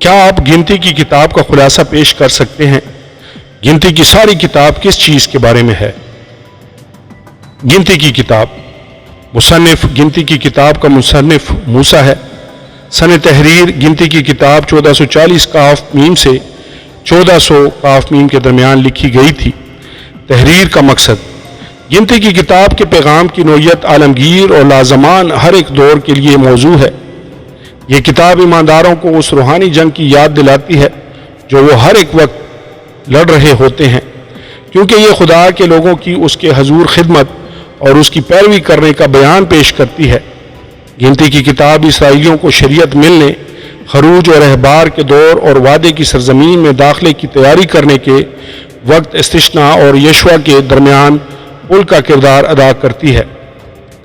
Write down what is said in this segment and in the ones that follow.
کیا آپ گنتی کی کتاب کا خلاصہ پیش کر سکتے ہیں؟ گنتی کی ساری کتاب کس چیز کے بارے میں ہے؟ گنتی کی کتاب مصنف گنتی کی کتاب کا مصنف موسیٰ ہے۔ سن تحریر گنتی کی کتاب 1440 قاف میم سے 1400 قاف میم کے درمیان لکھی گئی تھی۔ تحریر کا مقصد گنتی کی کتاب کے پیغام کی نوعیت عالمگیر اور لازمان ہر ایک دور کے لیے موضوع ہے۔ یہ کتاب ایمانداروں کو اس روحانی جنگ کی یاد دلاتی ہے جو وہ ہر ایک وقت لڑ رہے ہوتے ہیں، کیونکہ یہ خدا کے لوگوں کی اس کے حضور خدمت اور اس کی پیروی کرنے کا بیان پیش کرتی ہے۔ گنتی کی کتاب اسرائیلیوں کو شریعت ملنے، خروج اور احبار کے دور اور وعدے کی سرزمین میں داخلے کی تیاری کرنے کے وقت استثناء اور یشوع کے درمیان پل کا کردار ادا کرتی ہے۔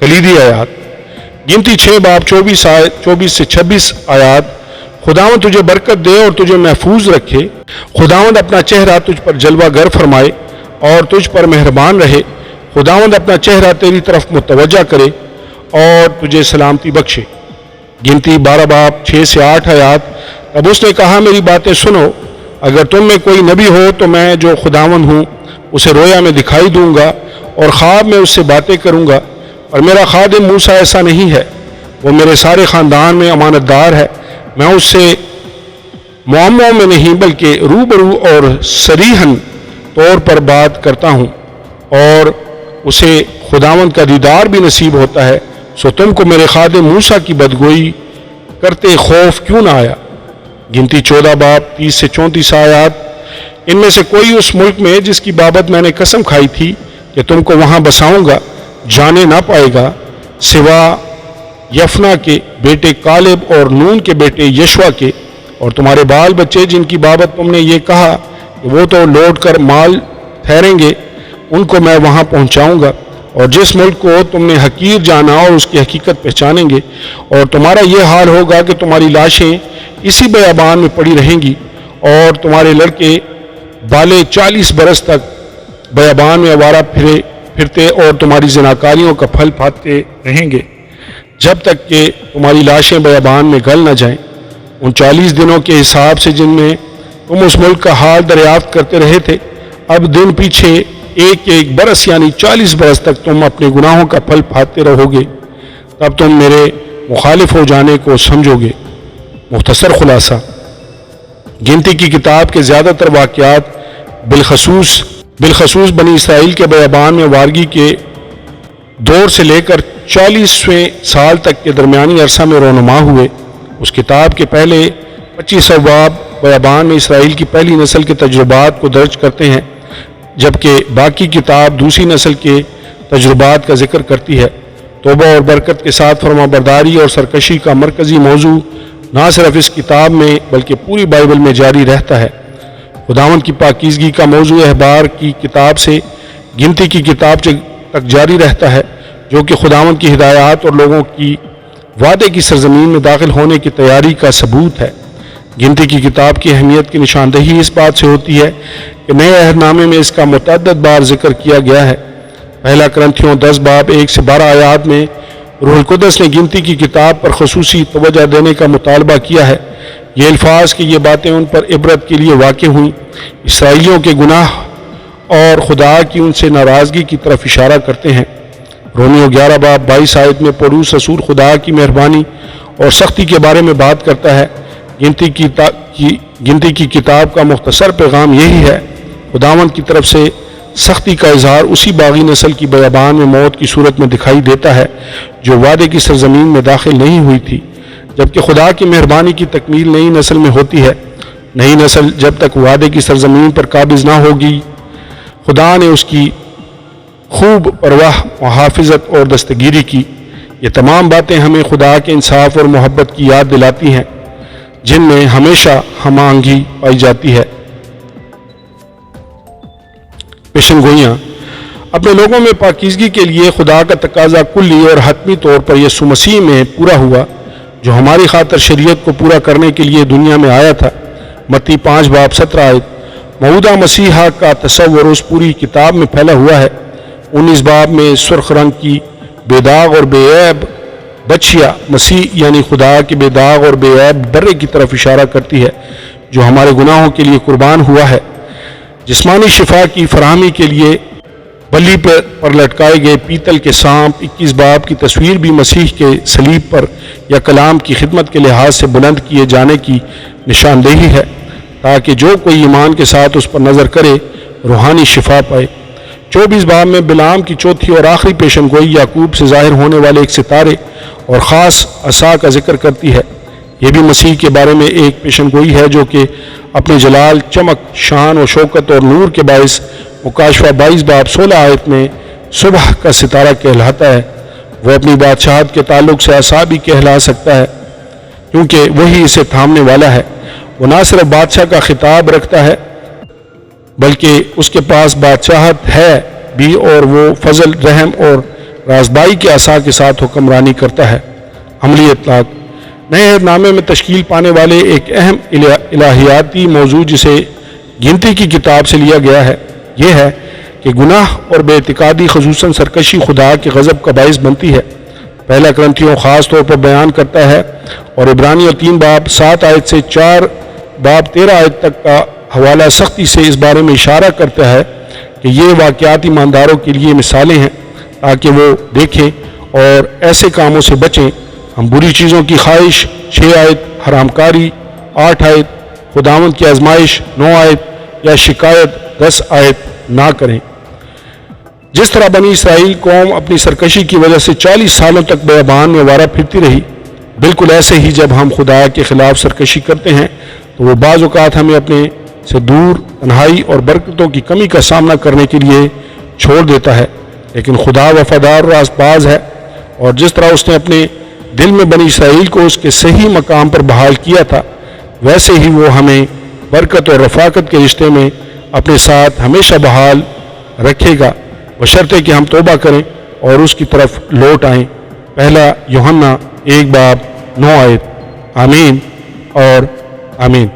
کلیدی آیات گنتی 6 باب 24 سے 26 آیات۔ خداوند تجھے برکت دے اور تجھے محفوظ رکھے، خداوند اپنا چہرہ تجھ پر جلوہ گر فرمائے اور تجھ پر مہربان رہے، خداوند اپنا چہرہ تیری طرف متوجہ کرے اور تجھے سلامتی بخشے۔ گنتی 12 باب 6 سے 8 آیات۔ اب اس نے کہا میری باتیں سنو، اگر تم میں کوئی نبی ہو تو میں جو خداوند ہوں اسے رویا میں دکھائی دوں گا اور خواب میں اس سے باتیں کروں گا، اور میرا خادم موسیٰ ایسا نہیں ہے، وہ میرے سارے خاندان میں امانت دار ہے، میں اس سے معموں میں نہیں بلکہ روبرو اور صریحاً طور پر بات کرتا ہوں، اور اسے خداوند کا دیدار بھی نصیب ہوتا ہے، سو تم کو میرے خادم موسیٰ کی بدگوئی کرتے خوف کیوں نہ آیا؟ گنتی 14 باب 30 سے 34 آیات۔ ان میں سے کوئی اس ملک میں جس کی بابت میں نے قسم کھائی تھی کہ تم کو وہاں بساؤں گا جانے نہ پائے گا، سوا یفنا کے بیٹے کالب اور نون کے بیٹے یشوع کے، اور تمہارے بال بچے جن کی بابت تم نے یہ کہا کہ وہ تو لوٹ کر مال ٹھہریں گے، ان کو میں وہاں پہنچاؤں گا، اور جس ملک کو تم نے حقیر جانا اور اس کی حقیقت پہچانیں گے، اور تمہارا یہ حال ہوگا کہ تمہاری لاشیں اسی بیابان میں پڑی رہیں گی، اور تمہارے لڑکے بالے 40 برس تک بیابان میں آوارہ پھرتے اور تمہاری زناکاریوں کا پھل پھاتے رہیں گے، جب تک کہ تمہاری لاشیں بیابان میں گل نہ جائیں۔ ان 40 دنوں کے حساب سے جن میں تم اس ملک کا حال دریافت کرتے رہے تھے، اب دن پیچھے ایک برس یعنی 40 برس تک تم اپنے گناہوں کا پھل پھاتے رہو گے، تب تم میرے مخالف ہو جانے کو سمجھو گے۔ مختصر خلاصہ گنتی کی کتاب کے زیادہ تر واقعات بالخصوص بنی اسرائیل کے بیابان میں وارگی کے دور سے لے کر 40ویں سال تک کے درمیانی عرصہ میں رونما ہوئے۔ اس کتاب کے پہلے 25 ابواب بیابان میں اسرائیل کی پہلی نسل کے تجربات کو درج کرتے ہیں، جبکہ باقی کتاب دوسری نسل کے تجربات کا ذکر کرتی ہے۔ توبہ اور برکت کے ساتھ فرما برداری اور سرکشی کا مرکزی موضوع نہ صرف اس کتاب میں بلکہ پوری بائبل میں جاری رہتا ہے۔ خداوند کی پاکیزگی کا موضوع احبار کی کتاب سے گنتی کی کتاب تک جاری رہتا ہے، جو کہ خداوند کی ہدایات اور لوگوں کی وعدے کی سرزمین میں داخل ہونے کی تیاری کا ثبوت ہے۔ گنتی کی کتاب کی اہمیت کی نشاندہی اس بات سے ہوتی ہے کہ نئے عہد نامے میں اس کا متعدد بار ذکر کیا گیا ہے۔ پہلا کرنتھیوں 10 باب 1 سے 12 آیات میں روح القدس نے گنتی کی کتاب پر خصوصی توجہ دینے کا مطالبہ کیا ہے۔ یہ الفاظ کہ یہ باتیں ان پر عبرت کے لیے واقع ہوئیں، اسرائیلیوں کے گناہ اور خدا کی ان سے ناراضگی کی طرف اشارہ کرتے ہیں۔ رومیو 11 باب 22 آیت میں پولس رسول خدا کی مہربانی اور سختی کے بارے میں بات کرتا ہے۔ گنتی کی کتاب کا مختصر پیغام یہی ہے، خداوند کی طرف سے سختی کا اظہار اسی باغی نسل کی بیابان میں موت کی صورت میں دکھائی دیتا ہے جو وعدے کی سرزمین میں داخل نہیں ہوئی تھی، جبکہ خدا کی مہربانی کی تکمیل نئی نسل میں ہوتی ہے۔ نئی نسل جب تک وعدے کی سرزمین پر قابض نہ ہوگی، خدا نے اس کی خوب پرواہ محافظت اور دستگیری کی۔ یہ تمام باتیں ہمیں خدا کے انصاف اور محبت کی یاد دلاتی ہیں، جن میں ہمیشہ ہم آہنگی پائی جاتی ہے۔ پیشن گوئیاں اپنے لوگوں میں پاکیزگی کے لیے خدا کا تقاضا کلی اور حتمی طور پر یسوع مسیح میں پورا ہوا، جو ہماری خاطر شریعت کو پورا کرنے کے لیے دنیا میں آیا تھا۔ متی 5 باب 17 آیت۔ موعودہ مسیحا کا تصور اس پوری کتاب میں پھیلا ہوا ہے۔ 19 باب میں سرخ رنگ کی بے داغ اور بے عیب بچیا مسیح یعنی خدا کے بے داغ اور بے عیب برے کی طرف اشارہ کرتی ہے جو ہمارے گناہوں کے لیے قربان ہوا ہے۔ جسمانی شفا کی فراہمی کے لیے بلی پر لٹکائے گئے پیتل کے سانپ 21 باب کی تصویر بھی مسیح کے صلیب پر یا کلام کی خدمت کے لحاظ سے بلند کیے جانے کی نشاندہی ہے تاکہ جو کوئی ایمان کے ساتھ اس پر نظر کرے روحانی شفا پائے۔ 24 باب میں بلعام کی چوتھی اور آخری پیشن گوئی یعقوب سے ظاہر ہونے والے ایک ستارے اور خاص عصا کا ذکر کرتی ہے۔ یہ بھی مسیح کے بارے میں ایک پیشن گوئی ہے جو کہ اپنے جلال، چمک، شان و شوکت اور نور کے باعث مکاشفہ 22 باب 16 آیت میں صبح کا ستارہ کہلاتا ہے۔ وہ اپنی بادشاہت کے تعلق سے عصا بھی کہلا سکتا ہے کیونکہ وہی اسے تھامنے والا ہے۔ وہ نہ صرف بادشاہ کا خطاب رکھتا ہے بلکہ اس کے پاس بادشاہت ہے بھی، اور وہ فضل، رحم اور رازبائی کے عصا کے ساتھ حکمرانی کرتا ہے۔ عملی اطلاق نئے عہد نامے میں تشکیل پانے والے ایک اہم الہیاتی موضوع جسے گنتی کی کتاب سے لیا گیا ہے یہ ہے کہ گناہ اور بے اعتقادی خصوصاً سرکشی خدا کے غضب کا باعث بنتی ہے۔ پہلا کرنتھیوں خاص طور پر بیان کرتا ہے اور عبرانیوں 3 باب 7 آیت سے 4 باب 13 آیت تک کا حوالہ سختی سے اس بارے میں اشارہ کرتا ہے کہ یہ واقعات ایمانداروں کے لیے مثالیں ہیں تاکہ وہ دیکھیں اور ایسے کاموں سے بچیں۔ ہم بری چیزوں کی خواہش 6 آیت، حرام کاری 8 آیت، خداوند کی آزمائش 9 آیت یا شکایت 10 آیت نہ کریں۔ جس طرح بنی اسرائیل قوم اپنی سرکشی کی وجہ سے 40 سالوں تک بیابان میں وارا پھرتی رہی، بالکل ایسے ہی جب ہم خدا کے خلاف سرکشی کرتے ہیں تو وہ بعض اوقات ہمیں اپنے سے دور، تنہائی اور برکتوں کی کمی کا سامنا کرنے کے لیے چھوڑ دیتا ہے، لیکن خدا وفادار اور راستباز ہے، اور جس طرح اس نے اپنے دل میں بنی اسرائیل کو اس کے صحیح مقام پر بحال کیا تھا ویسے ہی وہ ہمیں برکت اور رفاقت کے رشتے میں اپنے ساتھ ہمیشہ بحال رکھے گا، بشرطے کہ ہم توبہ کریں اور اس کی طرف لوٹ آئیں۔ پہلا یوحنا 1 باب 9 آیت۔ آمین اور آمین۔